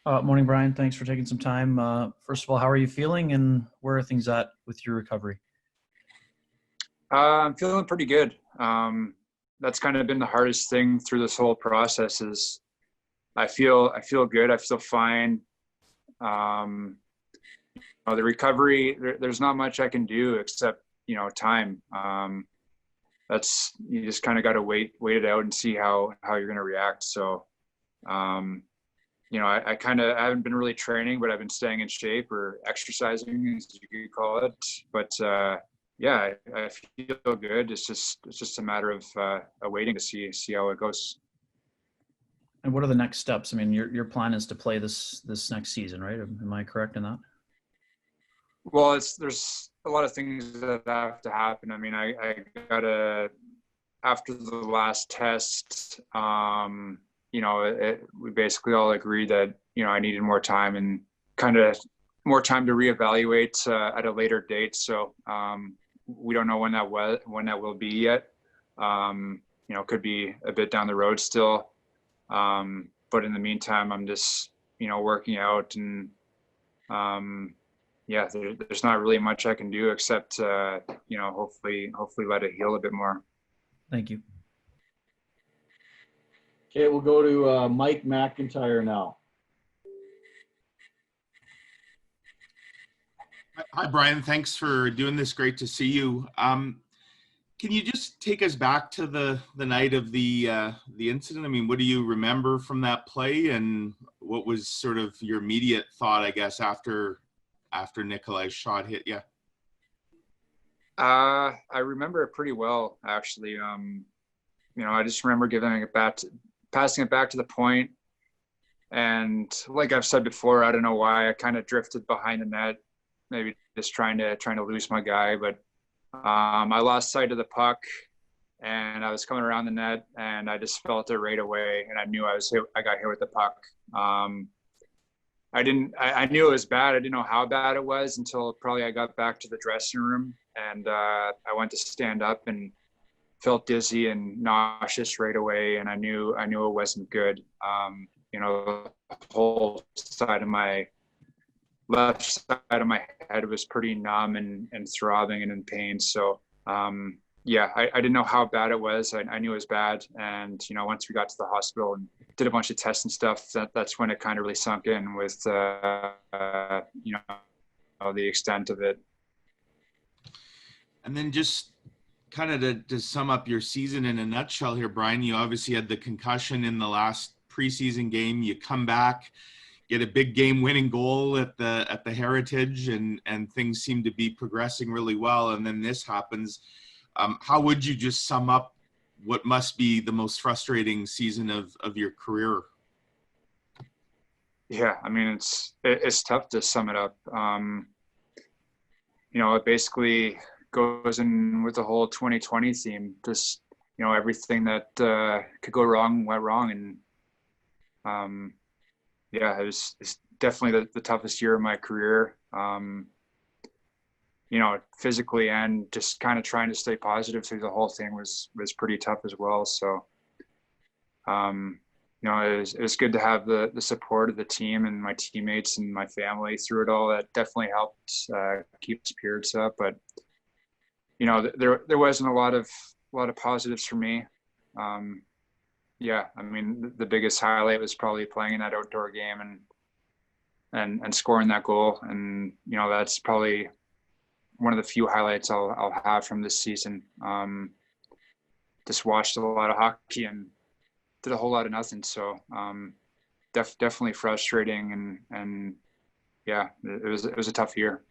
Morning, Brian. Thanks for taking some time. First of all, how are you feeling and where are things at with your recovery? I'm feeling pretty good. That's kind of been the hardest thing through this whole process is I feel good. I feel fine. Um, the recovery, there's not much I can do except, time. That's, you just kind of got to wait it out and see how you're going to react. So, um, I haven't been really training, but I've been staying in shape or exercising, as you could call it. But yeah, I feel good. It's just a matter of waiting to see how it goes. And what are the next steps? I mean, your plan is to play this next season, right? Am I correct in that? Well, there's a lot of things that have to happen. I mean, I gotta after the last test. We basically all agreed that I needed more time and kind of more time to reevaluate at a later date. So we don't know when that will be yet. Could be a bit down the road still. But in the meantime, I'm just working out and yeah, there's not really much I can do except hopefully let it heal a bit more. Thank you. Okay, we'll go to Mike McIntyre now. Hi, Brian. Thanks for doing this. Great to see you. Can you just take us back to the night of the incident? I mean, what do you remember from that play, and what was sort of your immediate thought, I guess, after Nikolai's shot hit you? I remember it pretty well, actually. I just remember passing it back to the point, and like I've said before, I don't know why I kind of drifted behind the net, maybe just trying to lose my guy, but I lost sight of the puck, and I was coming around the net, and I just felt it right away, and I knew I got hit with the puck. I knew it was bad. I didn't know how bad it was until probably I got back to the dressing room, and I went to stand up and felt dizzy and nauseous right away, and I knew it wasn't good. The whole side of my left side of my head was pretty numb and throbbing and in pain. So yeah, I didn't know how bad it was. I knew it was bad, and once we got to the hospital and did a bunch of tests and stuff, that's when it kind of really sunk in with the extent of it. And then just kind of to sum up your season in a nutshell here, Brian, you obviously had the concussion in the last preseason game. You come back, get a big game-winning goal at the Heritage, and things seem to be progressing really well. And then this happens. How would you just sum up what must be the most frustrating season of your career? Yeah, I mean, it's tough to sum it up. It basically goes in with the whole 2020 theme. Just everything that could go wrong went wrong, and yeah, it's definitely the toughest year of my career. Physically and just kind of trying to stay positive through the whole thing was pretty tough as well. So it was good to have the support of the team and my teammates and my family through it all. That definitely helped keep spirits up. But there wasn't a lot of positives for me. Yeah, I mean, the biggest highlight was probably playing in that outdoor game and scoring that goal. And that's probably one of the few highlights I'll have from this season. Just watched a lot of hockey and did a whole lot of nothing. So definitely frustrating, and yeah, it was a tough year.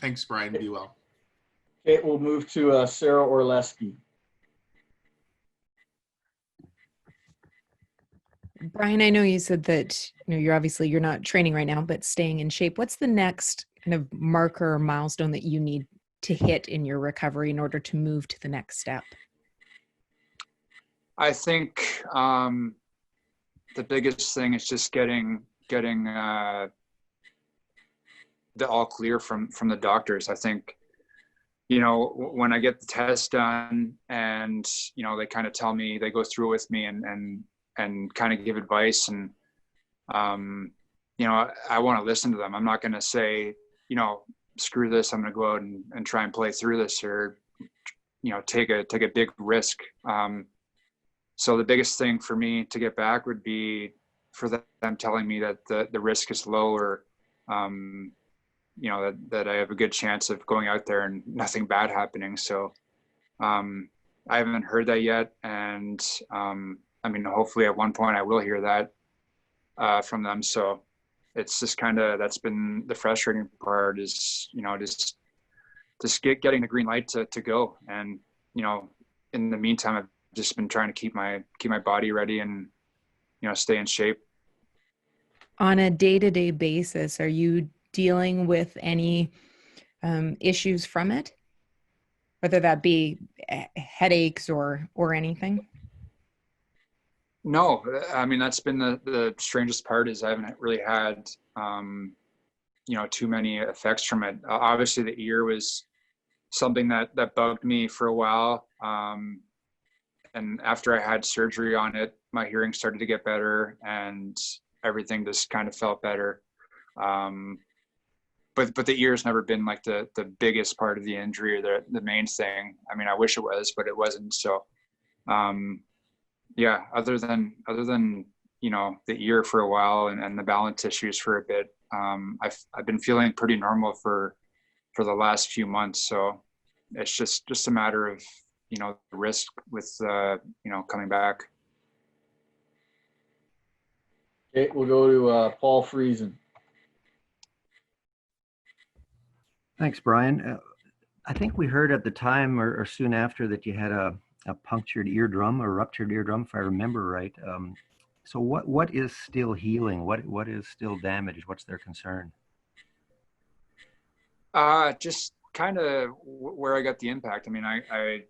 Thanks, Brian. Be well. Okay, we'll move to Sarah Orleski. Brian, I know you said that you're not training right now, but staying in shape. What's the next kind of marker or milestone that you need to hit in your recovery in order to move to the next step? I think the biggest thing is just getting the all clear from the doctors. I think when I get the test done and they kind of tell me, they go through with me and kind of give advice, and You know, I want to listen to them. I'm not going to say, you know, screw this. I'm going to go out and try and play through this, or, you know, take a big risk. So the biggest thing for me to get back would be for them telling me that the risk is low, or, you know, that I have a good chance of going out there and nothing bad happening. So I haven't heard that yet. And I mean, hopefully at one point I will hear that from them. So it's just that's been the frustrating part, is, you know, just getting the green light to go. And, you know, in the meantime, I've just been trying to keep my body ready and, you know, stay in shape. On a day-to-day basis, are you dealing with any issues from it, whether that be headaches or anything? No, I mean, that's been the strangest part, is I haven't really had, you know, too many effects from it. Obviously the ear was something that bugged me for a while. And after I had surgery on it, my hearing started to get better and everything just kind of felt better. But the ear's never been like the biggest part of the injury, or the main thing. I mean, I wish it was, but it wasn't. So, yeah, other than, you know, the ear for a while and the balance issues for a bit, I've been feeling pretty normal for the last few months. So it's just a matter of, you know, the risk with, you know, coming back. Okay, we'll go to Paul Friesen. Thanks, Brian. I think we heard at the time or soon after that you had a punctured eardrum or ruptured eardrum, if I remember right. So what is still healing? What is still damaged? What's their concern? Just kind of where I got the impact. I mean, I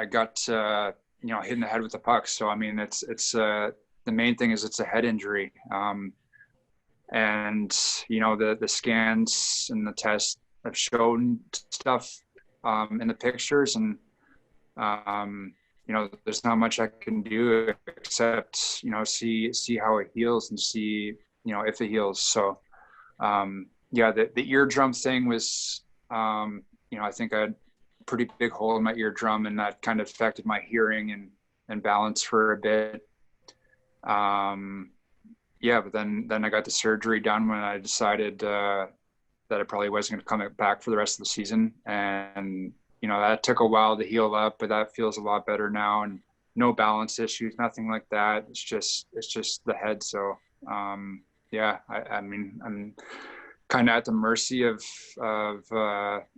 got, you know, hit in the head with the puck. So, I mean, it's the main thing is it's a head injury. And, you know, the scans and the tests have shown stuff, in the pictures, and, you know, there's not much I can do except, you know, see how it heals and see, you know, if it heals. So, yeah, the eardrum thing was, you know, I think I had a pretty big hole in my eardrum, and that kind of affected my hearing and balance for a bit. Yeah, but then I got the surgery done when I decided that I probably wasn't going to come back for the rest of the season. And, you know, that took a while to heal up, but that feels a lot better now, and no balance issues, nothing like that. It's just the head. So, yeah, I mean, I'm kind of at the mercy of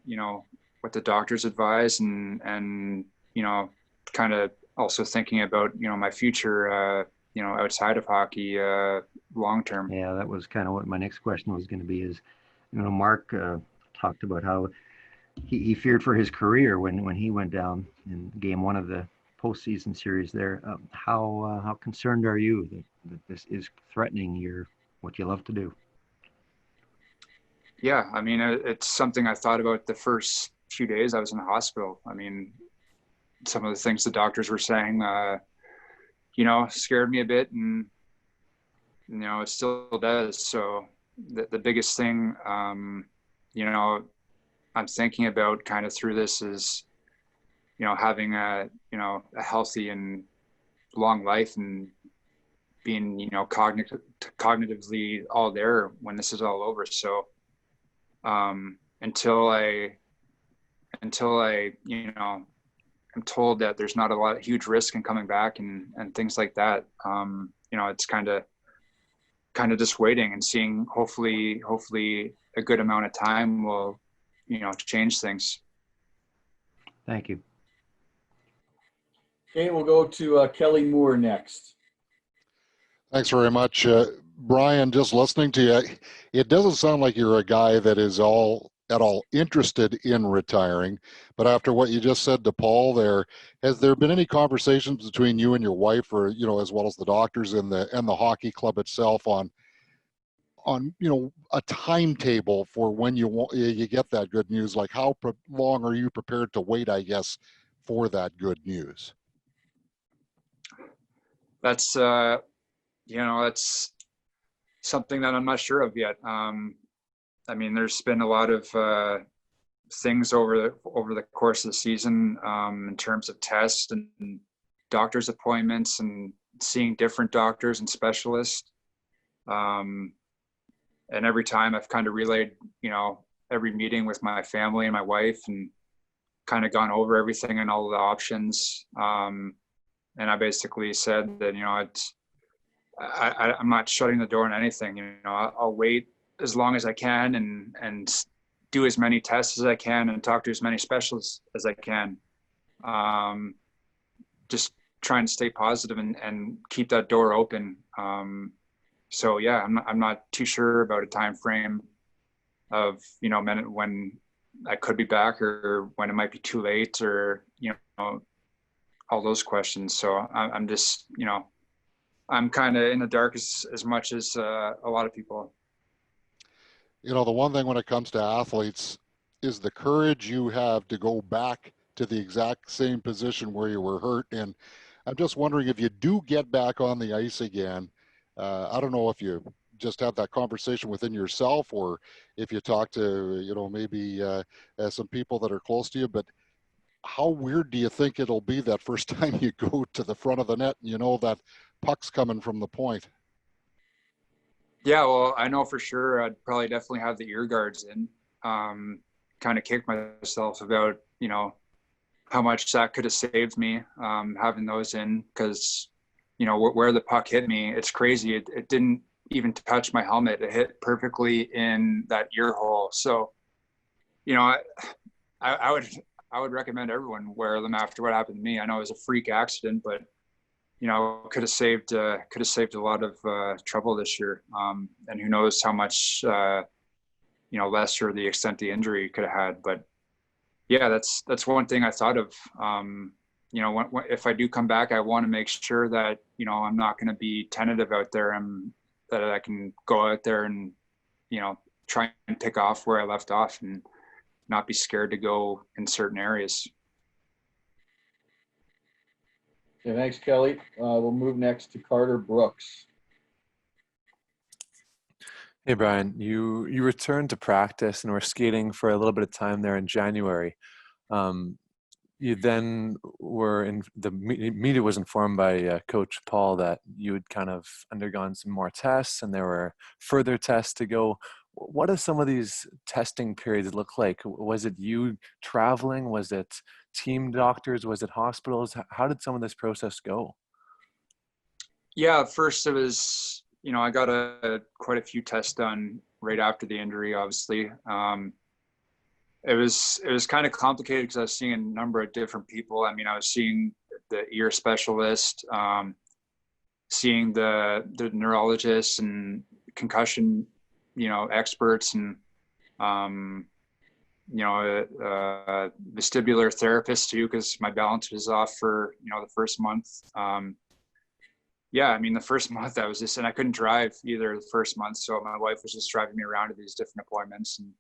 you know, what the doctors advise, and, you know, kind of also thinking about, you know, my future, you know, outside of hockey, long term. Yeah, that was kind of what my next question was going to be. Is, you know, Mark talked about how he feared for his career when he went down in game one of the postseason series there. How concerned are you that this is threatening what you love to do? Yeah, I mean, it's something I thought about the first few days I was in the hospital. I mean, some of the things the doctors were saying, you know, scared me a bit, and, you know, it still does. So the biggest thing, you know, I'm thinking about kind of through this is, you know, having a healthy and long life, and being, you know, cognitively all there when this is all over. So, until I, you know, I'm told that there's not a huge risk in coming back and things like that. You know, it's kind of just waiting and seeing. Hopefully a good amount of time will, you know, change things. Thank you. Okay, we'll go to Kelly Moore next. Thanks very much. Brian, just listening to you, it doesn't sound like you're a guy that is at all interested in retiring. But after what you just said to Paul there, has there been any conversations between you and your wife, or, you know, as well as the doctors and the hockey club itself on, you know, a timetable for when you get that good news? Like, how long are you prepared to wait, I guess, for that good news? That's, you know, something that I'm not sure of yet. I mean, there's been a lot of things over the course of the season in terms of tests and doctor's appointments and seeing different doctors and specialists. And every time I've kind of relayed, every meeting with my family and my wife and kind of gone over everything and all the options. And I basically said that, I'm not shutting the door on anything. I'll wait as long as I can and do as many tests as I can and talk to as many specialists as I can. Just trying to stay positive and keep that door open. So yeah, I'm not too sure about a time frame of, when I could be back or when it might be too late or, all those questions. So I'm just, I'm kind of in the dark as much as a lot of people. The one thing when it comes to athletes is the courage you have to go back to the exact same position where you were hurt. And I'm just wondering if you do get back on the ice again, I don't know if you just have that conversation within yourself or if you talk to, maybe some people that are close to you, but how weird do you think it'll be that first time you go to the front of the net and that puck's coming from the point? Yeah, well, I know for sure I'd probably definitely have the ear guards in, kind of kick myself about, how much that could have saved me, having those in, because, where the puck hit me, it's crazy. It didn't even touch my helmet. It hit perfectly in that ear hole. So, I would recommend everyone wear them after what happened to me. I know it was a freak accident, but could have saved a lot of trouble this year. And who knows how much lesser the extent the injury could have had. But yeah, that's one thing I thought of. If I do come back, I want to make sure that I'm not going to be tentative out there, and that I can go out there and try and pick off where I left off and not be scared to go in certain areas. Okay, thanks, Kelly. We'll move next to Carter Brooks. Hey, Bryan, you returned to practice and were skating for a little bit of time there in January. You then were the media was informed by Coach Paul that you had kind of undergone some more tests and there were further tests to go. What do some of these testing periods look like? Was it you traveling? Was it team doctors? Was it hospitals? How did some of this process go? Yeah, first it was, I got quite a few tests done right after the injury, obviously. It was kind of complicated because I was seeing a number of different people. I mean, I was seeing the ear specialist, seeing the neurologists and concussion, experts and, vestibular therapist too, because my balance was off for, the first month. Yeah, I mean, the first month I was and I couldn't drive either the first month. So my wife was just driving me around to these different appointments. And,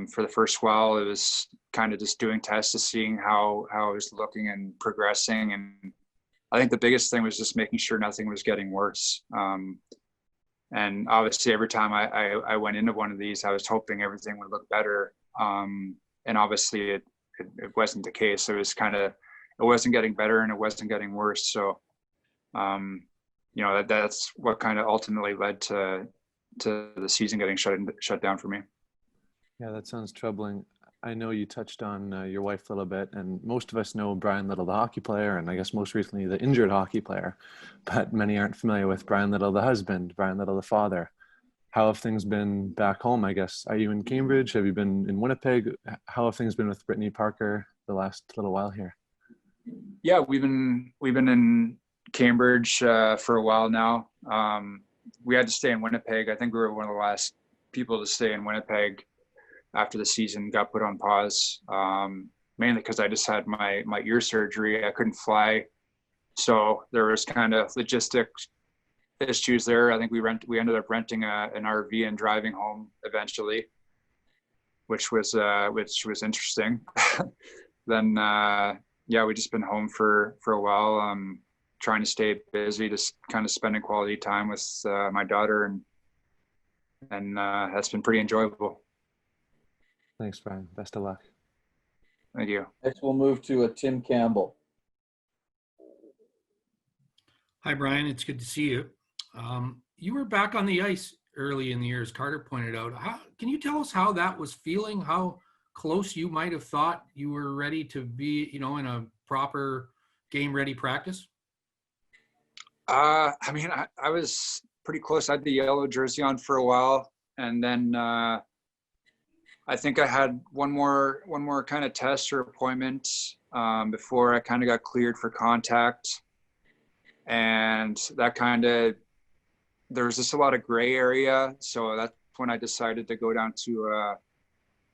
for the first while, it was kind of just doing tests to seeing how I was looking and progressing. And I think the biggest thing was just making sure nothing was getting worse. And obviously every time I went into one of these, I was hoping everything would look better. And obviously it wasn't the case. It wasn't getting better and it wasn't getting worse. So, that's what kind of ultimately led to the season getting shut down for me. Yeah, that sounds troubling. I know you touched on your wife a little bit, and most of us know Bryan Little, the hockey player, and I guess most recently the injured hockey player, but many aren't familiar with Bryan Little, the husband, Bryan Little, the father. How have things been back home, I guess? Are you in Cambridge? Have you been in Winnipeg? How have things been with Brittany Parker the last little while here? Yeah, we've been in Cambridge for a while now. We had to stay in Winnipeg. I think we were one of the last people to stay in Winnipeg after the season got put on pause, mainly because I just had my ear surgery. I couldn't fly. So there was kind of logistic issues there. I think we ended up renting an RV and driving home eventually, which was interesting. Then, we just been home for a while. trying to stay busy, just kind of spending quality time with my daughter, and that's been pretty enjoyable. Thanks, Bryan. Best of luck. Thank you. Next, we'll move to Tim Campbell. Hi, Bryan. It's good to see you. You were back on the ice early in the year, as Carter pointed out. Can you tell us how that was feeling? How close you might have thought you were ready to be, in a proper game-ready practice? I mean, I was pretty close. I had the yellow jersey on for a while, and then I think I had one more kind of test or appointment before I kind of got cleared for contact, and that kind of, there was just a lot of gray area. So that's when I decided to go down to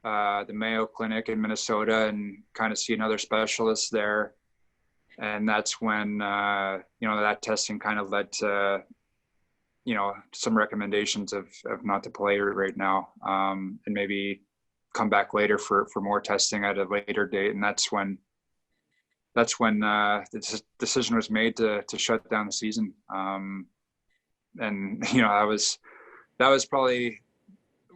the Mayo Clinic in Minnesota and kind of see another specialist there. And that's when, that testing kind of led to, some recommendations of not to play right now, and maybe come back later for more testing at a later date. And that's when the decision was made to shut down the season. And that was probably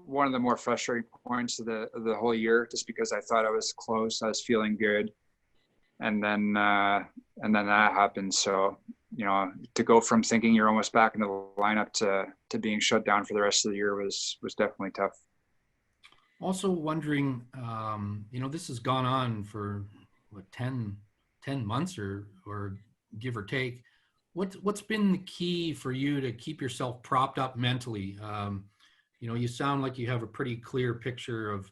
one of the more frustrating points of the whole year, just because I thought I was close, I was feeling good, and then that happened. So to go from thinking you're almost back in the lineup to being shut down for the rest of the year was definitely tough. Also wondering, this has gone on for 10 months or give or take. What's been the key for you to keep yourself propped up mentally? You sound like you have a pretty clear picture of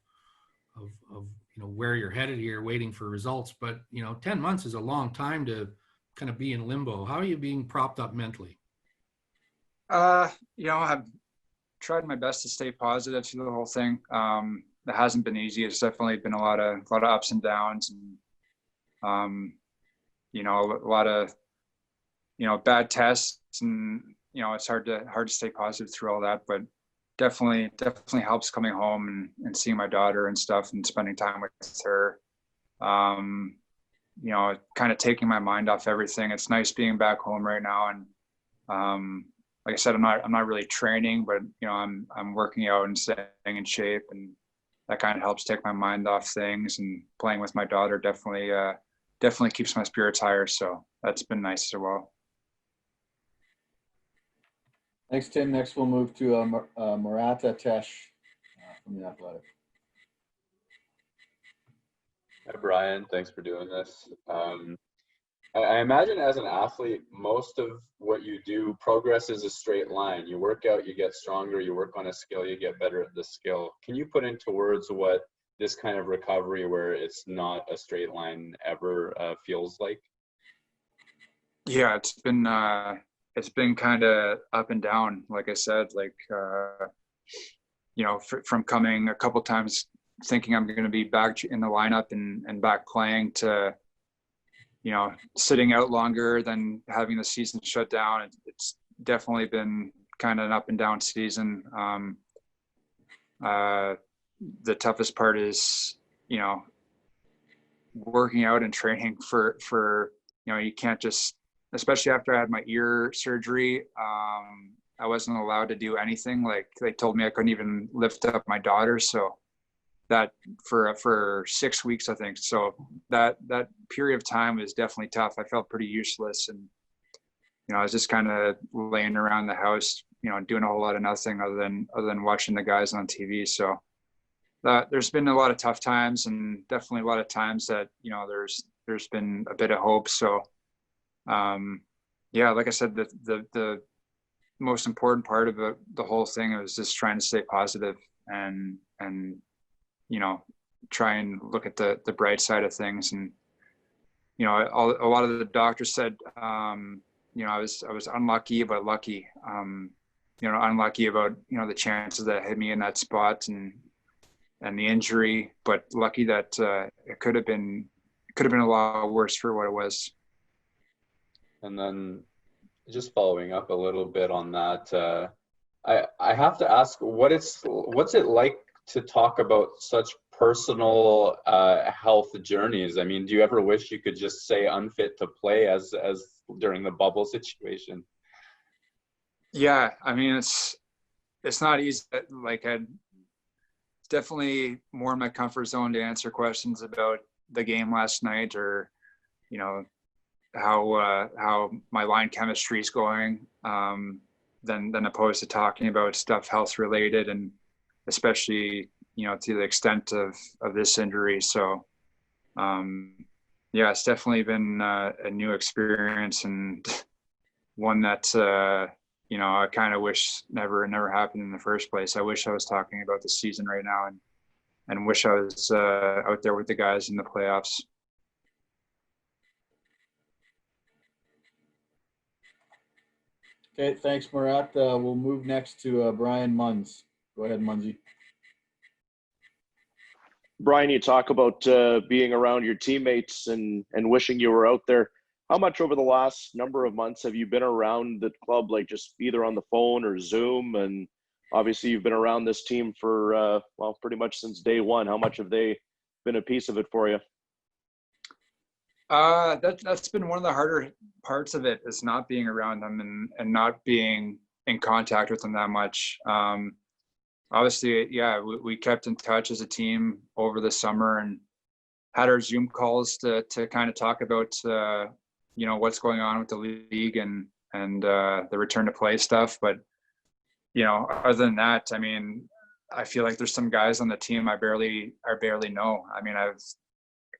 where you're headed here, waiting for results. But 10 months is a long time to kind of be in limbo. How are you being propped up mentally? I've tried my best to stay positive through the whole thing. It hasn't been easy. It's definitely been a lot of ups and downs, and a lot of bad tests, and it's hard to stay positive through all that. But definitely helps coming home and seeing my daughter and stuff and spending time with her. Kind of taking my mind off everything. It's nice being back home right now, and like I said, I'm not really training, but I'm working out and staying in shape, and that kind of helps take my mind off things. And playing with my daughter definitely keeps my spirits higher. So that's been nice as well. Thanks, Tim. Next, we'll move to Marata Tesh from the Athletic. Hi, Bryan. Thanks for doing this. I imagine as an athlete, most of what you do, progress is a straight line. You work out, you get stronger, you work on a skill, you get better at the skill. Can you put into words what this kind of recovery, where it's not a straight line ever, feels like? Yeah, it's been kind of up and down. Like I said, from coming a couple times thinking I'm going to be back in the lineup and back playing, to sitting out longer than having the season shut down. It's definitely been kind of an up and down season. The toughest part is, working out and training for you can't just, especially after I had my ear surgery, I wasn't allowed to do anything. Like, they told me I couldn't even lift up my daughter. So that for 6 weeks, I think. So that period of time was definitely tough. I felt pretty useless, and I was just kind of laying around the house, doing a whole lot of nothing other than watching the guys on TV. So there's been a lot of tough times, and definitely a lot of times that there's been a bit of hope. So like I said, the most important part of the whole thing was just trying to stay positive and try and look at the bright side of things. And a lot of the doctors said I was unlucky but lucky. Unlucky about the chances that hit me in that spot and the injury, but lucky that it could have been a lot worse for what it was. And then just following up a little bit on that, I have to ask, what's it like to talk about such personal health journeys? I mean, do you ever wish you could just say unfit to play as during the bubble situation. Yeah, I mean, it's not easy. Like, it's definitely more in my comfort zone to answer questions about the game last night, or, you know, how my line chemistry is going, than opposed to talking about stuff health related, and especially, you know, to the extent of this injury. So, yeah, it's definitely been a new experience, and one that, you know, I kind of wish never happened in the first place. I wish I was talking about the season right now, and wish I was out there with the guys in the playoffs. Okay, thanks, Murat. We'll move next to Brian Munz. Go ahead, Munzie. Brian, you talk about being around your teammates and wishing you were out there. How much over the last number of months have you been around the club, like just either on the phone or Zoom? And obviously you've been around this team for, well, pretty much since day one. How much have they been a piece of it for you? That's been one of the harder parts of it, is not being around them and not being in contact with them that much. Obviously, yeah, we kept in touch as a team over the summer and had our Zoom calls to kind of talk about, you know, what's going on with the league and the return to play stuff. But, you know, other than that, I mean, I feel like there's some guys on the team I barely know. I mean,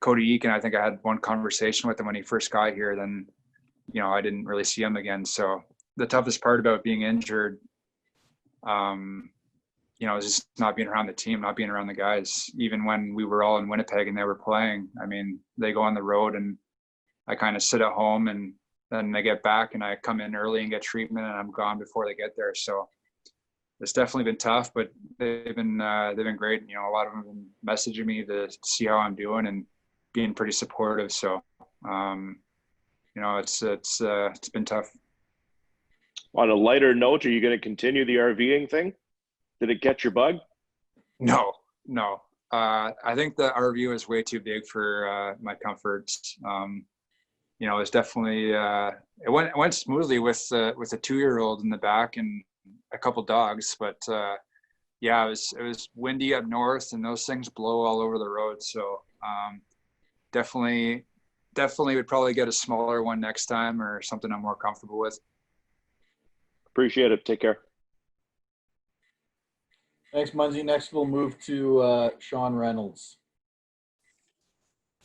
Cody Eakin, I think I had one conversation with him when he first got here. Then, you know, I didn't really see him again. So the toughest part about being injured, you know, is just not being around the team, not being around the guys. Even when we were all in Winnipeg and they were playing, I mean, they go on the road and I kind of sit at home, and then they get back and I come in early and get treatment and I'm gone before they get there. So it's definitely been tough, but they've been great. You know, a lot of them have been messaging me to see how I'm doing and being pretty supportive. So, you know, it's been tough. On a lighter note, are you going to continue the RVing thing? Did it catch your bug? No. I think the RV was way too big for my comforts. You know, it's definitely it went smoothly with a 2-year-old in the back and a couple dogs, but yeah, it was windy up north and those things blow all over the road. So definitely would probably get a smaller one next time, or something I'm more comfortable with. Appreciate it. Take care. Thanks, Munzie. Next, we'll move to Sean Reynolds.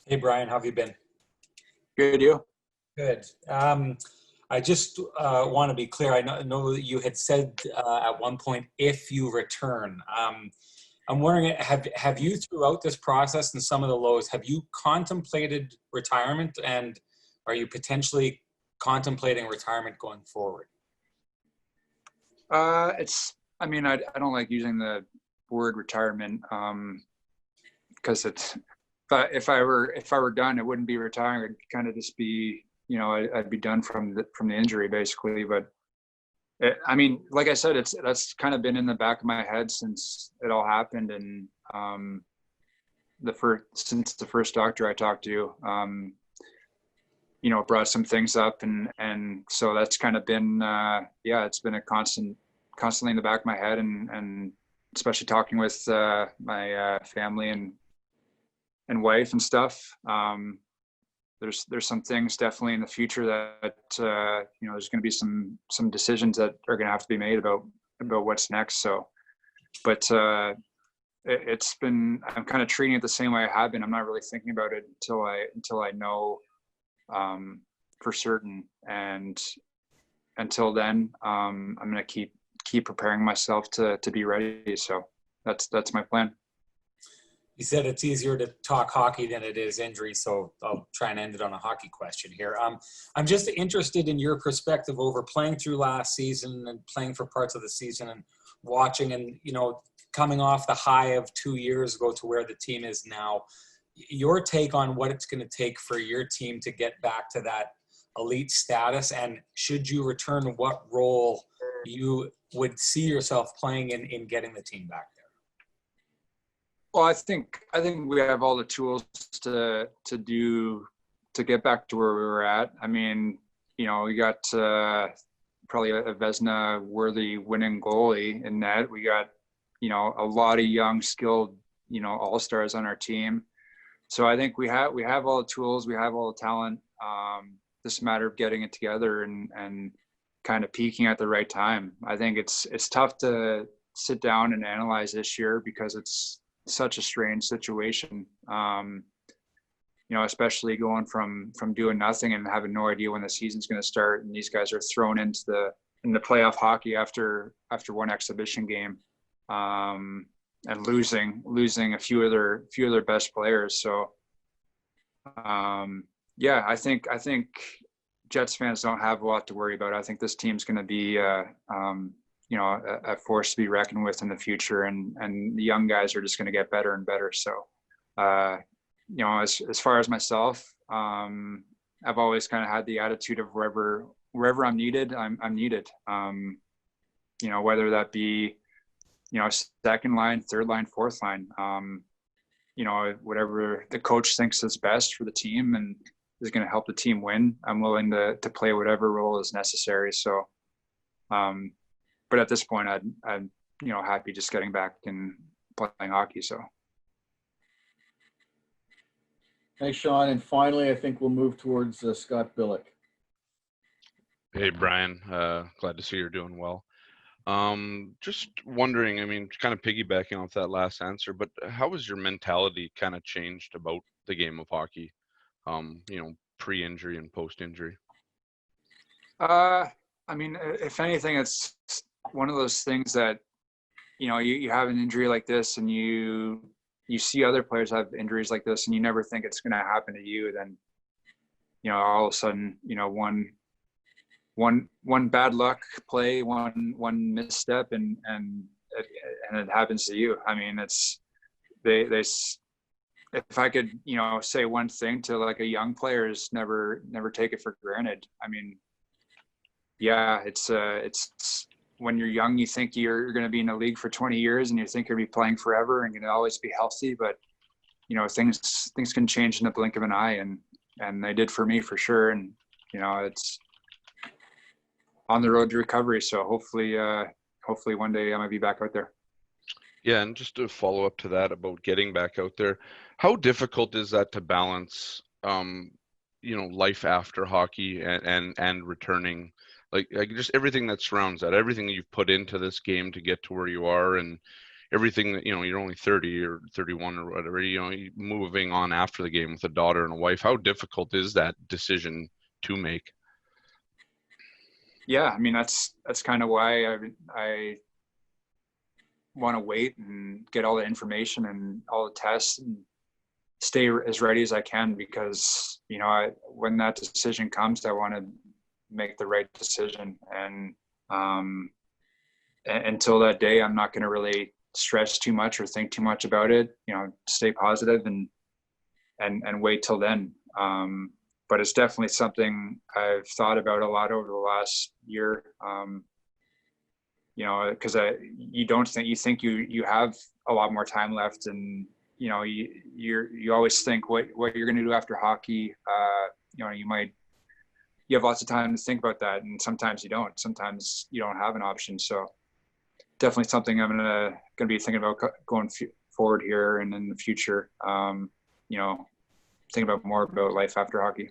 Hey, Brian, how have you been? Good, you? Good. I just want to be clear. I know that you had said at one point, if you return. I'm wondering, have you, throughout this process and some of the lows, have you contemplated retirement, and are you potentially contemplating retirement going forward? I mean, I don't like using the word retirement, because it's, if I were done, it wouldn't be retiring. It'd kind of just be, you know, I'd be done from the injury basically. But I mean, like I said, that's kind of been in the back of my head since it all happened, and since the first doctor I talked to, you know, brought some things up, and so that's kind of been yeah, it's been a constantly in the back of my head, and especially talking with my family and wife and stuff. There's some things definitely in the future that you know, there's going to be some decisions that are going to have to be made about what's next. So, but it's been, I'm kind of treating it the same way I have been. I'm not really thinking about it until I know for certain, and until then, I'm going to keep preparing myself to be ready. So that's my plan. You said it's easier to talk hockey than it is injury, so I'll try and end it on a hockey question here. I'm just interested in your perspective over playing through last season and playing for parts of the season and watching, and, you know, coming off the high of 2 years ago to where the team is now. Your take on what it's going to take for your team to get back to that elite status, and should you return, what role you would see yourself playing in getting the team back there? Well, I think we have all the tools to get back to where we were at. I mean, we got probably a Vezina worthy winning goalie in net. We got, a lot of young, skilled, all-stars on our team. So I think we have all the tools, we have all the talent. Just a matter of getting it together and kind of peaking at the right time. I think it's tough to sit down and analyze this year because it's such a strange situation. Especially going from doing nothing and having no idea when the season's going to start, and these guys are thrown into the playoff hockey after one exhibition game, and losing a few of their best players. So I think Jets fans don't have a lot to worry about. I think this team's going to be a force to be reckoned with in the future, and the young guys are just going to get better and better. So as far as myself, I've always kind of had the attitude of wherever I'm needed, I'm needed. Whether that be, second line, third line, fourth line, whatever the coach thinks is best for the team and is going to help the team win, I'm willing to play whatever role is necessary. So, but at this point, I'm happy just getting back and playing hockey. So. Thanks, Sean. And finally, I think we'll move towards Scott Bilick. Hey, Bryan. Glad to see you're doing well. Just wondering, kind of piggybacking off that last answer, but how has your mentality kind of changed about the game of hockey, pre-injury and post-injury? If anything, it's one of those things that, you have an injury like this and you see other players have injuries like this and you never think it's going to happen to you. Then, all of a sudden, one bad luck play, one misstep, and it happens to you. If I could, say one thing to like a young player is never take it for granted. It's when you're young, you think you're going to be in the league for 20 years and you think you'll be playing forever and going to always be healthy. But, things can change in the blink of an eye, and they did for me for sure. And, it's on the road to recovery. So hopefully one day I might be back out there. Yeah. And just to follow up to that about getting back out there, how difficult is that to balance, life after hockey and returning? Like just everything that surrounds that, everything that you've put into this game to get to where you are, and everything that, you're only 30 or 31 or whatever, you moving on after the game with a daughter and a wife. How difficult is that decision to make? Yeah. That's kind of why I want to wait and get all the information and all the tests and stay as ready as I can, because, when that decision comes, I want to make the right decision. And until that day, I'm not going to really stress too much or think too much about it. Stay positive and wait till then. But it's definitely something I've thought about a lot over the last year. Because you think you have a lot more time left, and you always think what you're going to do after hockey. You have lots of time to think about that, and sometimes you don't. Sometimes you don't have an option. So definitely something I'm gonna be thinking about going forward here and in the future. Thinking about more about life after hockey.